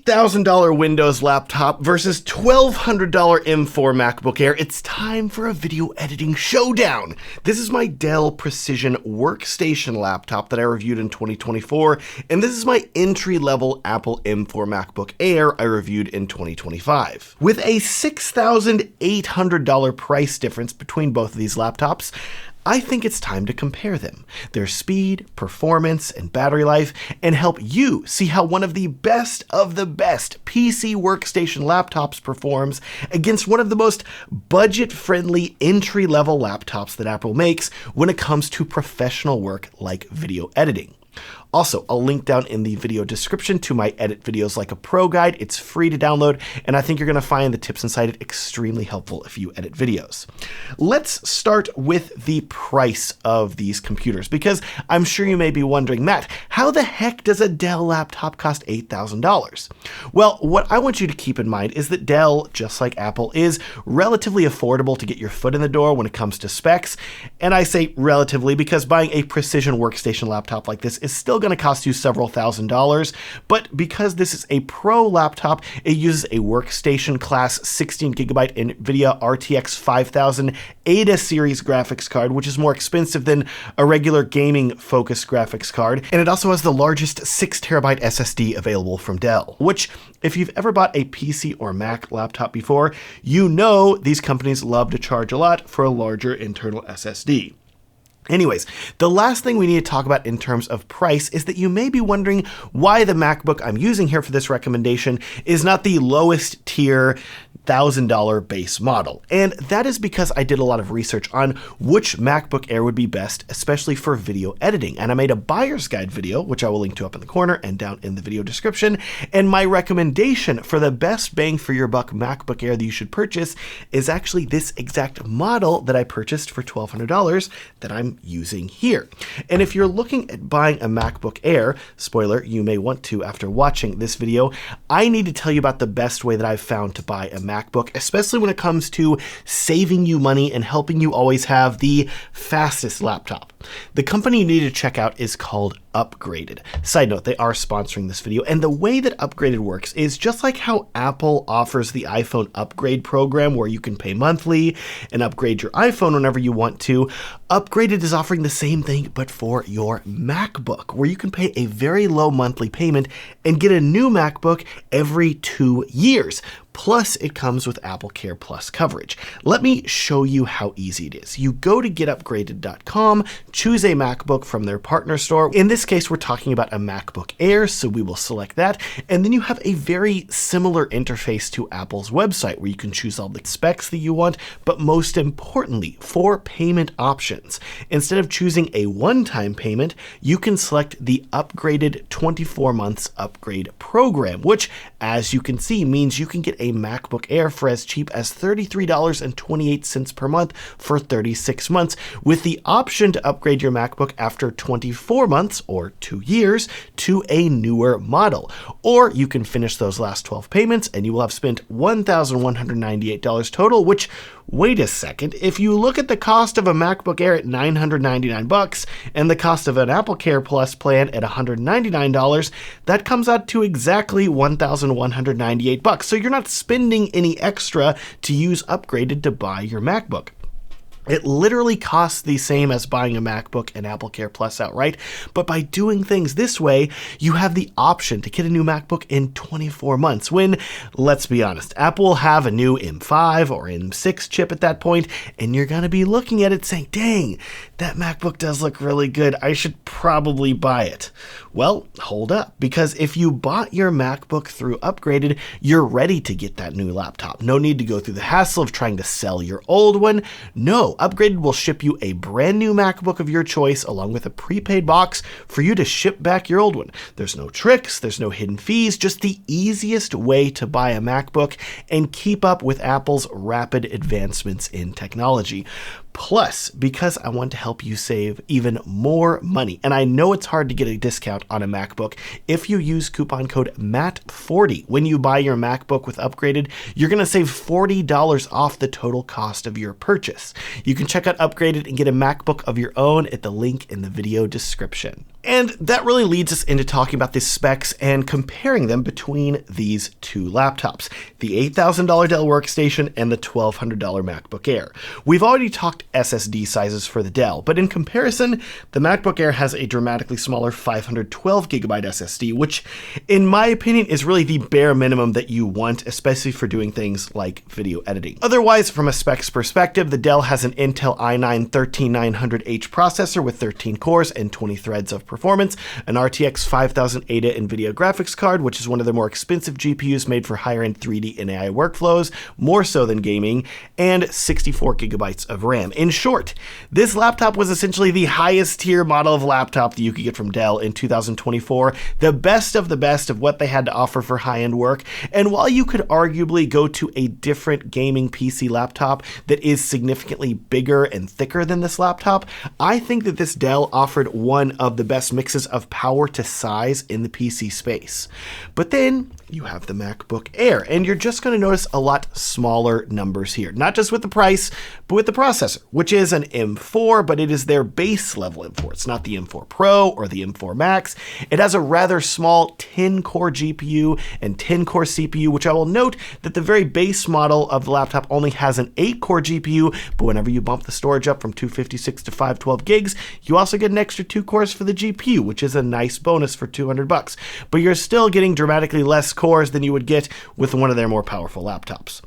$8,000 Windows laptop versus $1,200 M4 Macbook Air. It's time for a video editing showdown. This is my Dell Precision workstation laptop that I reviewed in 2024, and this is my entry-level Apple M4 Macbook Air I reviewed in 2025. With a $6,800 price difference between both of these laptops, I think it's time to compare them, their speed, performance, and battery life, and help you see how one of the best PC workstation laptops performs against one of the most budget-friendly entry-level laptops that Apple makes when it comes to professional work like video editing. Also, I'll link down in the video description to my Edit Videos Like a Pro guide. It's free to download, and I think you're going to find the tips inside it extremely helpful if you edit videos. Let's start with the price of these computers, because I'm sure you may be wondering, Matt, how the heck does a Dell laptop cost $8,000? Well, what I want you to keep in mind is that Dell, just like Apple, is relatively affordable to get your foot in the door when it comes to specs. And I say relatively because buying a precision workstation laptop like this is still going to cost you several $1,000s, but because this is a pro laptop, it uses a workstation class 16GB NVIDIA RTX 5000 Ada series graphics card, which is more expensive than a regular gaming focused graphics card, and it also has the largest 6TB SSD available from Dell, which, if you've ever bought a PC or Mac laptop before, you know these companies love to charge a lot for a larger internal SSD. Anyways, the last thing we need to talk about in terms of price is that you may be wondering why the MacBook I'm using here for this recommendation is not the lowest tier $1,000 base model. And that is because I did a lot of research on which MacBook Air would be best, especially for video editing. And I made a buyer's guide video, which I will link to up in the corner and down in the video description. And my recommendation for the best bang for your buck MacBook Air that you should purchase is actually this exact model that I purchased for $1,200 that I'm using here. And if you're looking at buying a MacBook Air, spoiler, you may want to after watching this video, I need to tell you about the best way that I've found to buy a MacBook, especially when it comes to saving you money and helping you always have the fastest laptop. The company you need to check out is called Upgraded. Side note, they are sponsoring this video, and the way that Upgraded works is just like how Apple offers the iPhone upgrade program where you can pay monthly and upgrade your iPhone whenever you want to. Upgraded is offering the same thing, but for your MacBook, where you can pay a very low monthly payment and get a new MacBook every 2 years. Plus, it comes with Apple Care Plus coverage. Let me show you how easy it is. You go to getupgraded.com, choose a MacBook from their partner store. In this case, we're talking about a MacBook Air, so we will select that. And then you have a very similar interface to Apple's website where you can choose all the specs that you want, but most importantly, for payment options. Instead of choosing a one-time payment, you can select the Upgraded 24 months upgrade program, which, as you can see, means you can get a MacBook Air for as cheap as $33.28 per month for 36 months, with the option to upgrade your MacBook after 24 months or 2 years to a newer model. Or you can finish those last 12 payments and you will have spent $1,198 total, which, wait a second, if you look at the cost of a MacBook Air at $999 and the cost of an Apple Care Plus plan at $199, that comes out to exactly $1,198. So you're not spending any extra to use Upgraded to buy your MacBook. It literally costs the same as buying a MacBook and Apple Care Plus outright, but by doing things this way, you have the option to get a new MacBook in 24 months when, let's be honest, Apple will have a new M5 or M6 chip at that point, and you're going to be looking at it saying, dang, that MacBook does look really good. I should probably buy it. Well, hold up, because if you bought your MacBook through Upgraded, you're ready to get that new laptop. No need to go through the hassle of trying to sell your old one. No, Upgraded will ship you a brand new MacBook of your choice along with a prepaid box for you to ship back your old one. There's no tricks, there's no hidden fees, just the easiest way to buy a MacBook and keep up with Apple's rapid advancements in technology. Plus, because I want to help you save even more money, and I know it's hard to get a discount on a MacBook, if you use coupon code MATT40 when you buy your MacBook with Upgraded, you're going to save $40 off the total cost of your purchase. You can check out Upgraded and get a MacBook of your own at the link in the video description. And that really leads us into talking about the specs and comparing them between these two laptops, the $8,000 Dell workstation and the $1,200 MacBook Air. We've already talked SSD sizes for the Dell, but in comparison, the MacBook Air has a dramatically smaller 512GB SSD, which in my opinion is really the bare minimum that you want, especially for doing things like video editing. Otherwise, from a specs perspective, the Dell has an Intel i9-13900H processor with 13 cores and 20 threads of performance, an RTX 5080 NVIDIA graphics card, which is one of the more expensive GPUs made for higher-end 3D and AI workflows, more so than gaming, and 64 gigabytes of RAM. In short, this laptop was essentially the highest tier model of laptop that you could get from Dell in 2024, the best of what they had to offer for high-end work. And while you could arguably go to a different gaming PC laptop that is significantly bigger and thicker than this laptop, I think that this Dell offered one of the best mixes of power to size in the PC space. But then you have the MacBook Air, and you're just going to notice a lot smaller numbers here, not just with the price, but with the processor, which is an M4, but it is their base level M4. It's not the M4 Pro or the M4 Max. It has a rather small 10-core GPU and 10-core CPU, which I will note that the very base model of the laptop only has an 8-core GPU, but whenever you bump the storage up from 256 to 512 gigs, you also get an extra 2 cores for the GPU, which is a nice bonus for $200. But you're still getting dramatically less cores than you would get with one of their more powerful laptops.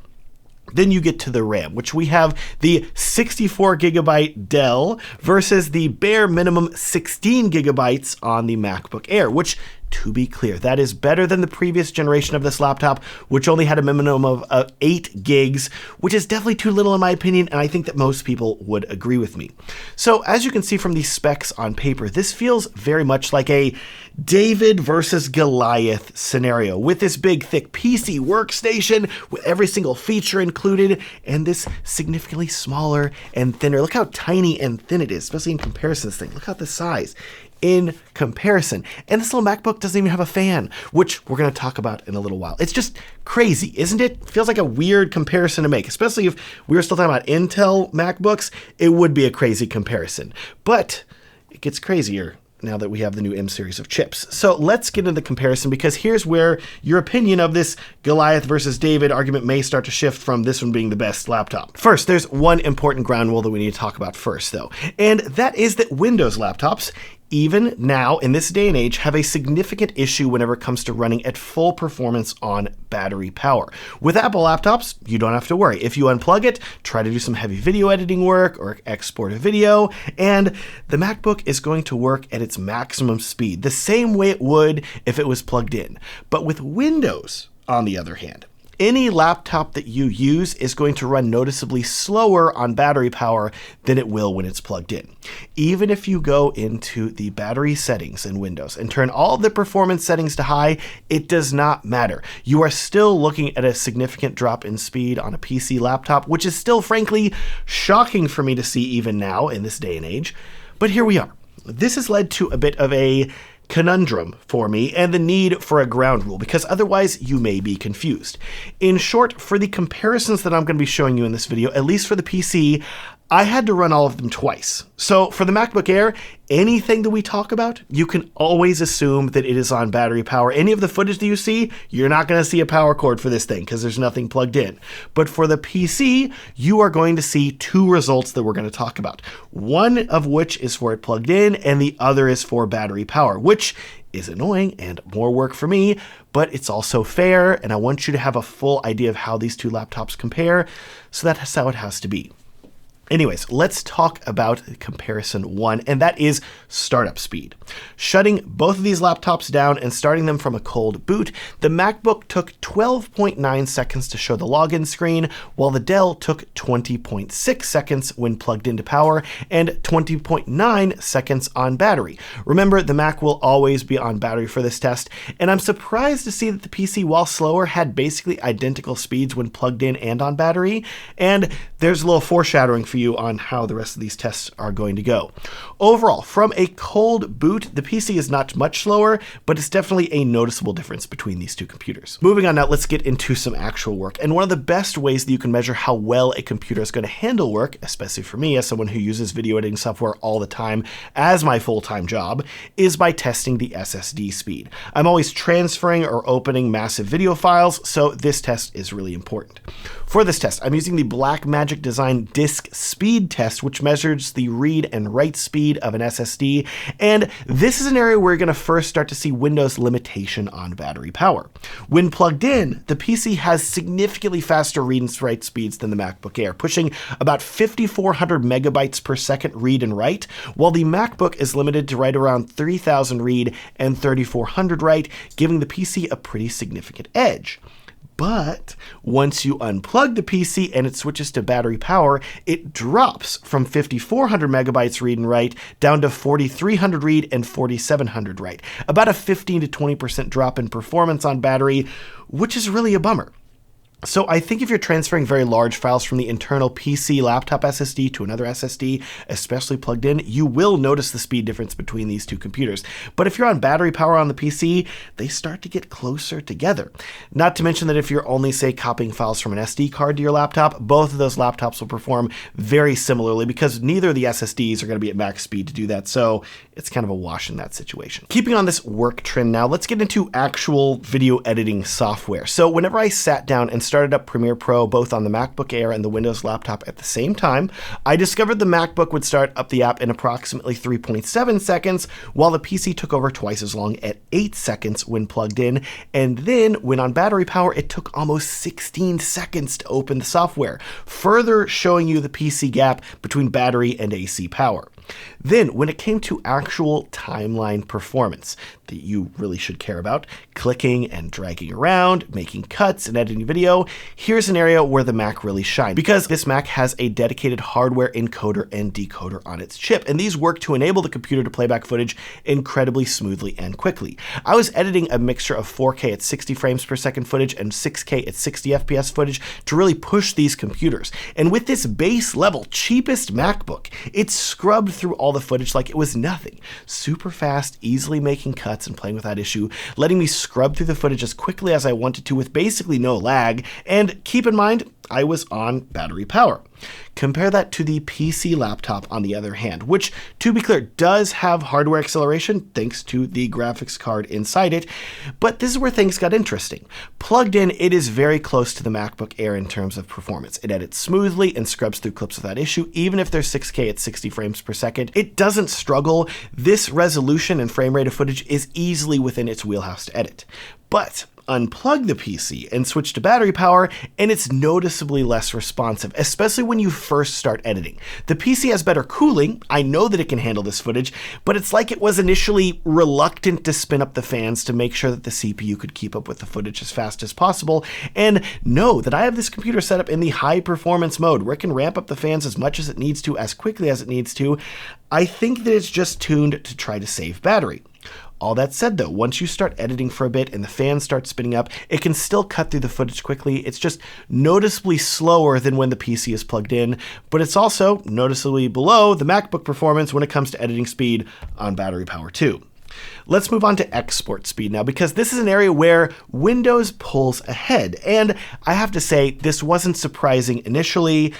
Then you get to the RAM, which we have the 64 gigabyte Dell versus the bare minimum 16 gigabytes on the MacBook Air, which, to be clear, that is better than the previous generation of this laptop, which only had a minimum of 8 gigs, which is definitely too little in my opinion, and I think that most people would agree with me. So as you can see from these specs on paper, this feels very much like a David versus Goliath scenario, with this big, thick PC workstation with every single feature included, and this significantly smaller and thinner. Look how tiny and thin it is, especially in comparison to this thing. Look at the size in comparison. And this little MacBook doesn't even have a fan, which we're going to talk about in a little while. It's just crazy, isn't it? Feels like a weird comparison to make, especially if we were still talking about Intel MacBooks. It would be a crazy comparison, but it gets crazier now that we have the new M series of chips. So let's get into the comparison, because here's where your opinion of this Goliath versus David argument may start to shift from this one being the best laptop. First, there's one important ground rule that we need to talk about first, though, and that is that Windows laptops, even now in this day and age, have a significant issue whenever it comes to running at full performance on battery power. With Apple laptops, you don't have to worry. If you unplug it, try to do some heavy video editing work or export a video, and the MacBook is going to work at its maximum speed, the same way it would if it was plugged in. But with Windows, on the other hand, any laptop that you use is going to run noticeably slower on battery power than it will when it's plugged in. Even if you go into the battery settings in Windows and turn all the performance settings to high, it does not matter. You are still looking at a significant drop in speed on a PC laptop, which is still frankly shocking for me to see even now in this day and age. But here we are. This has led to a bit of a conundrum for me and the need for a ground rule, because otherwise you may be confused. In short, for the comparisons that I'm going to be showing you in this video, at least for the PC, I had to run all of them twice. So for the MacBook Air, anything that we talk about, you can always assume that it is on battery power. Any of the footage that you see, you're not going to see a power cord for this thing because there's nothing plugged in. But for the PC, you are going to see two results that we're going to talk about. One of which is for it plugged in, and the other is for battery power, which is annoying and more work for me, but it's also fair, and I want you to have a full idea of how these two laptops compare, so that's how it has to be. Anyways, let's talk about comparison one, and that is startup speed. Shutting both of these laptops down and starting them from a cold boot, the MacBook took 12.9 seconds to show the login screen, while the Dell took 20.6 seconds when plugged into power and 20.9 seconds on battery. Remember, the Mac will always be on battery for this test, and I'm surprised to see that the PC, while slower, had basically identical speeds when plugged in and on battery. And there's a little foreshadowing for you preview on how the rest of these tests are going to go. Overall, from a cold boot, the PC is not much slower, but it's definitely a noticeable difference between these two computers. Moving on now, let's get into some actual work. And one of the best ways that you can measure how well a computer is going to handle work, especially for me as someone who uses video editing software all the time as my full-time job, is by testing the SSD speed. I'm always transferring or opening massive video files, so this test is really important. For this test, I'm using the Blackmagic Design Disk Speed Test, which measures the read and write speed of an SSD, and this is an area where you're going to first start to see Windows' limitation on battery power. When plugged in, the PC has significantly faster read and write speeds than the MacBook Air, pushing about 5,400 megabytes per second read and write, while the MacBook is limited to right around 3,000 read and 3,400 write, giving the PC a pretty significant edge. But once you unplug the PC and it switches to battery power, it drops from 5,400 megabytes read and write down to 4,300 read and 4,700 write. About a 15 to 20% drop in performance on battery, which is really a bummer. So I think if you're transferring very large files from the internal PC laptop SSD to another SSD, especially plugged in, you will notice the speed difference between these two computers. But if you're on battery power on the PC, they start to get closer together. Not to mention that if you're only, say, copying files from an SD card to your laptop, both of those laptops will perform very similarly because neither of the SSDs are going to be at max speed to do that. So it's kind of a wash in that situation. Keeping on this work trend now, let's get into actual video editing software. So whenever I sat down and started up Premiere Pro both on the MacBook Air and the Windows laptop at the same time, I discovered the MacBook would start up the app in approximately 3.7 seconds, while the PC took over twice as long at 8 seconds when plugged in, and then when on battery power, it took almost 16 seconds to open the software, further showing you the PC gap between battery and AC power. Then, when it came to actual timeline performance that you really should care about, clicking and dragging around, making cuts and editing video, here's an area where the Mac really shines, because this Mac has a dedicated hardware encoder and decoder on its chip, and these work to enable the computer to play back footage incredibly smoothly and quickly. I was editing a mixture of 4K at 60 frames per second footage and 6K at 60 FPS footage to really push these computers, and with this base level, cheapest MacBook, it scrubbed through all the footage like it was nothing. Super fast, easily making cuts and playing without issue, letting me scrub through the footage as quickly as I wanted to with basically no lag, and keep in mind, I was on battery power. Compare that to the PC laptop on the other hand, which, to be clear, does have hardware acceleration thanks to the graphics card inside it, but this is where things got interesting. Plugged in, it is very close to the MacBook Air in terms of performance. It edits smoothly and scrubs through clips without issue, even if they're 6K at 60 frames per second. It doesn't struggle. This resolution and frame rate of footage is easily within its wheelhouse to edit. But unplug the PC and switch to battery power, and it's noticeably less responsive, especially when you first start editing. The PC has better cooling. I know that it can handle this footage, but it's like it was initially reluctant to spin up the fans to make sure that the CPU could keep up with the footage as fast as possible. And know that I have this computer set up in the high performance mode where it can ramp up the fans as much as it needs to, as quickly as it needs to. I think that it's just tuned to try to save battery. All that said though, once you start editing for a bit and the fans start spinning up, it can still cut through the footage quickly. It's just noticeably slower than when the PC is plugged in, but it's also noticeably below the MacBook performance when it comes to editing speed on battery power too. Let's move on to export speed now, because this is an area where Windows pulls ahead. And I have to say, this wasn't surprising initially,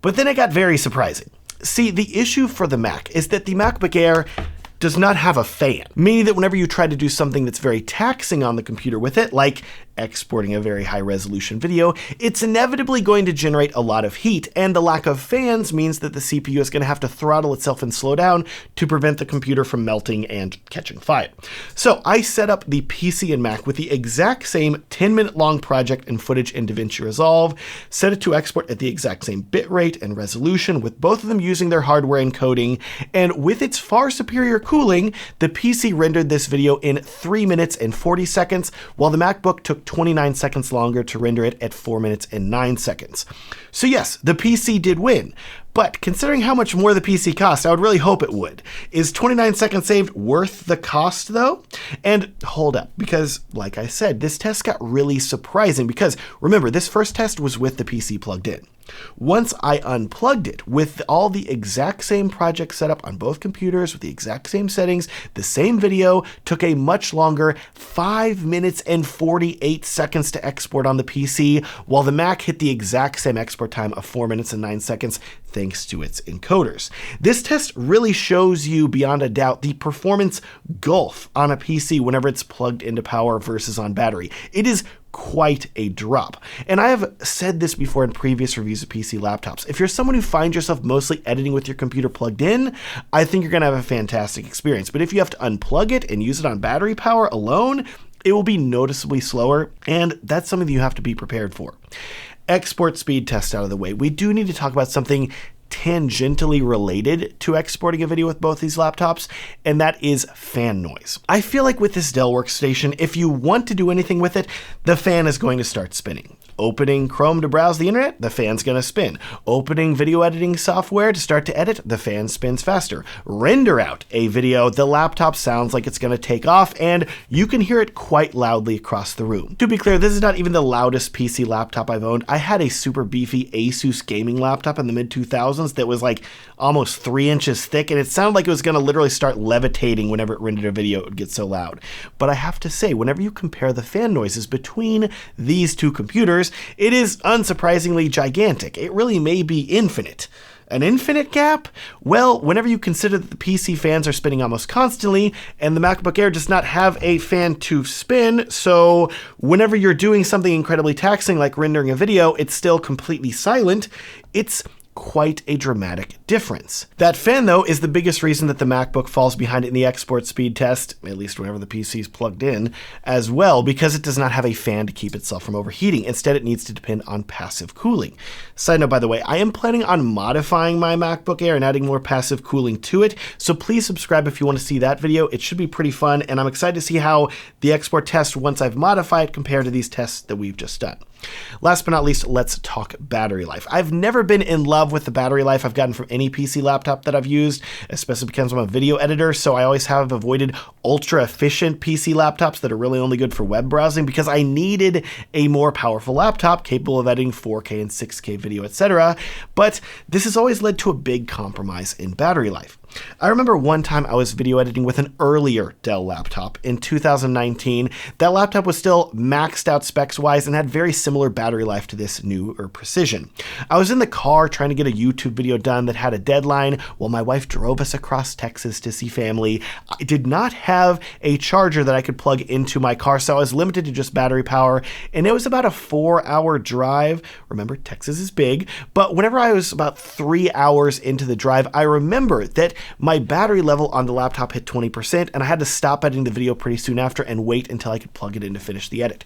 but then it got very surprising. See, the issue for the Mac is that the MacBook Air does not have a fan, meaning that whenever you try to do something that's very taxing on the computer with it, like exporting a very high resolution video, it's inevitably going to generate a lot of heat, and the lack of fans means that the CPU is going to have to throttle itself and slow down to prevent the computer from melting and catching fire. So I set up the PC and Mac with the exact same 10-minute long project and footage in DaVinci Resolve, set it to export at the exact same bitrate and resolution, with both of them using their hardware encoding, and with its far superior cooling, the PC rendered this video in 3 minutes and 40 seconds, while the MacBook took 29 seconds longer to render it at 4 minutes and 9 seconds. So yes, the PC did win, But considering how much more the PC costs, I would really hope it would. Is 29 seconds saved worth the cost though? And hold up, because like I said, this test got really surprising because remember, this first test was with the PC plugged in. Once I unplugged it with all the exact same project setup on both computers with the exact same settings, the same video took a much longer 5 minutes and 48 seconds to export on the PC, while the Mac hit the exact same export time of 4 minutes and 9 seconds thanks to its encoders. This test really shows you beyond a doubt the performance gulf on a PC whenever it's plugged into power versus on battery. It is quite a drop. And I have said this before in previous reviews of PC laptops. If you're someone who finds yourself mostly editing with your computer plugged in, I think you're going to have a fantastic experience. But if you have to unplug it and use it on battery power alone, it will be noticeably slower, and that's something that you have to be prepared for. Export speed test out of the way. We do need to talk about something tangentially related to exporting a video with both these laptops, and that is fan noise. I feel like with this Dell workstation, if you want to do anything with it, the fan is going to start spinning. Opening Chrome to browse the internet, the fan's gonna spin. Opening video editing software to start to edit, the fan spins faster. Render out a video, the laptop sounds like it's gonna take off, and you can hear it quite loudly across the room. To be clear, this is not even the loudest PC laptop I've owned. I had a super beefy Asus gaming laptop in the mid-2000s that was like almost 3 inches thick, and it sounded like it was gonna literally start levitating whenever it rendered a video, it would get so loud. But I have to say, whenever you compare the fan noises between these two computers, it is unsurprisingly gigantic. It really may be infinite. An infinite gap? Well, whenever you consider that the PC fans are spinning almost constantly and the MacBook Air does not have a fan to spin, so whenever you're doing something incredibly taxing like rendering a video, it's still completely silent, it's quite a dramatic difference. That fan, though, is the biggest reason that the MacBook falls behind in the export speed test, at least whenever the PC is plugged in, as well, because it does not have a fan to keep itself from overheating. Instead, it needs to depend on passive cooling. Side note, by the way, I am planning on modifying my MacBook Air and adding more passive cooling to it, so please subscribe if you want to see that video. It should be pretty fun, and I'm excited to see how the export test, once I've modified, compared to these tests that we've just done. Last but not least, let's talk battery life. I've never been in love with the battery life I've gotten from any PC laptop that I've used, especially because I'm a video editor, so I always have avoided ultra efficient PC laptops that are really only good for web browsing because I needed a more powerful laptop capable of editing 4K and 6K video, etc. But this has always led to a big compromise in battery life. I remember one time I was video editing with an earlier Dell laptop in 2019. That laptop was still maxed out specs-wise and had very similar battery life to this newer Precision. I was in the car trying to get a YouTube video done that had a deadline while my wife drove us across Texas to see family. I did not have a charger that I could plug into my car, so I was limited to just battery power, and it was about a 4-hour drive. Remember, Texas is big, but whenever I was about 3 hours into the drive, I remember that my battery level on the laptop hit 20%, and I had to stop editing the video pretty soon after and wait until I could plug it in to finish the edit.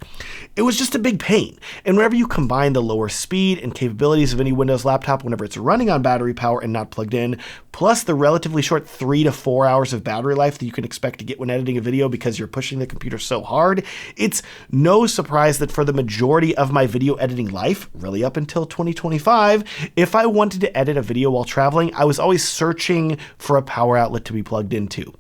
It was just a big pain, and whenever you combine the lower speed and capabilities of any Windows laptop whenever it's running on battery power and not plugged in, plus the relatively short 3 to 4 hours of battery life that you can expect to get when editing a video because you're pushing the computer so hard, it's no surprise that for the majority of my video editing life, really up until 2025, if I wanted to edit a video while traveling, I was always searching for a power outlet to be plugged into.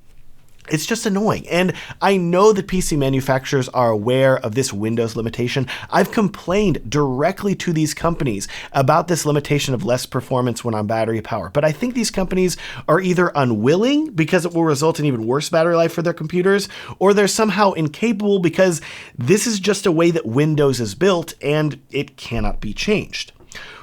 It's just annoying, and I know that PC manufacturers are aware of this Windows limitation. I've complained directly to these companies about this limitation of less performance when on battery power, but I think these companies are either unwilling because it will result in even worse battery life for their computers, or they're somehow incapable because this is just a way that Windows is built and it cannot be changed.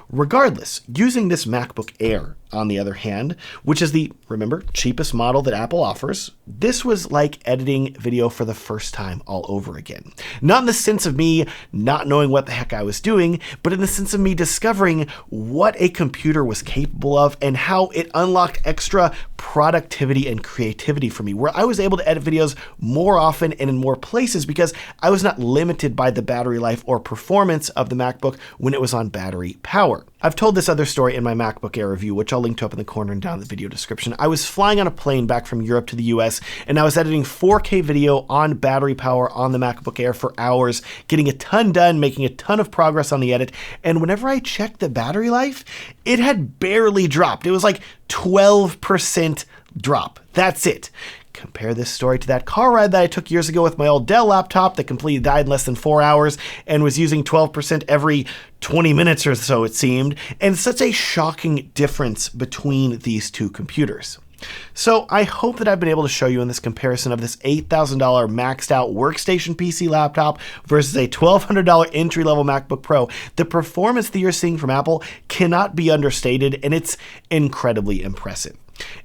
Regardless, using this MacBook Air, on the other hand, which is the, remember, cheapest model that Apple offers, this was like editing video for the first time all over again. Not in the sense of me not knowing what the heck I was doing, but in the sense of me discovering what a computer was capable of and how it unlocked extra productivity and creativity for me, where I was able to edit videos more often and in more places because I was not limited by the battery life or performance of the MacBook when it was on battery power. power. I've told this other story in my MacBook Air review, which I'll link to up in the corner and down in the video description. I was flying on a plane back from Europe to the US, and I was editing 4K video on battery power on the MacBook Air for hours, getting a ton done, making a ton of progress on the edit, and whenever I checked the battery life, it had barely dropped. It was like 12% drop. That's it. Compare this story to that car ride that I took years ago with my old Dell laptop that completely died in less than 4 hours and was using 12% every 20 minutes or so, it seemed, and such a shocking difference between these two computers. So I hope that I've been able to show you in this comparison of this $8,000 maxed out workstation PC laptop versus a $1,200 entry-level MacBook Pro. The performance that you're seeing from Apple cannot be understated, and it's incredibly impressive.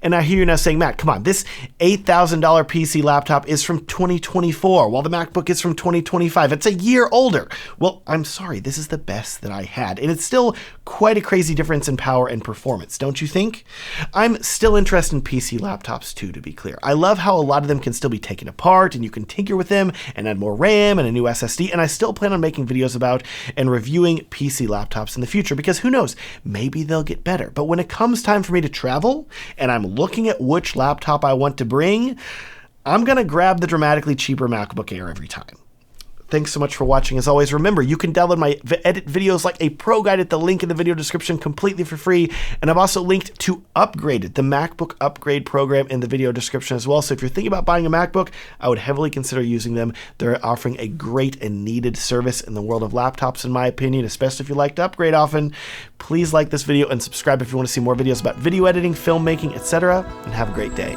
And I hear you now saying, Matt, come on, this $8,000 PC laptop is from 2024, while the MacBook is from 2025. It's a year older. Well, I'm sorry, this is the best that I had, and it's still quite a crazy difference in power and performance, don't you think? I'm still interested in PC laptops too, to be clear. I love how a lot of them can still be taken apart, and you can tinker with them and add more RAM and a new SSD, and I still plan on making videos about and reviewing PC laptops in the future, because who knows, maybe they'll get better. But when it comes time for me to travel, and I'm looking at which laptop I want to bring, I'm going to grab the dramatically cheaper MacBook Air every time. Thanks so much for watching. As always, remember, you can download my edit videos like a pro guide at the link in the video description completely for free. And I've also linked to Upgraded, the MacBook Upgrade program, in the video description as well. So if you're thinking about buying a MacBook, I would heavily consider using them. They're offering a great and needed service in the world of laptops, in my opinion, especially if you like to upgrade often. Please like this video and subscribe if you want to see more videos about video editing, filmmaking, etc. And have a great day.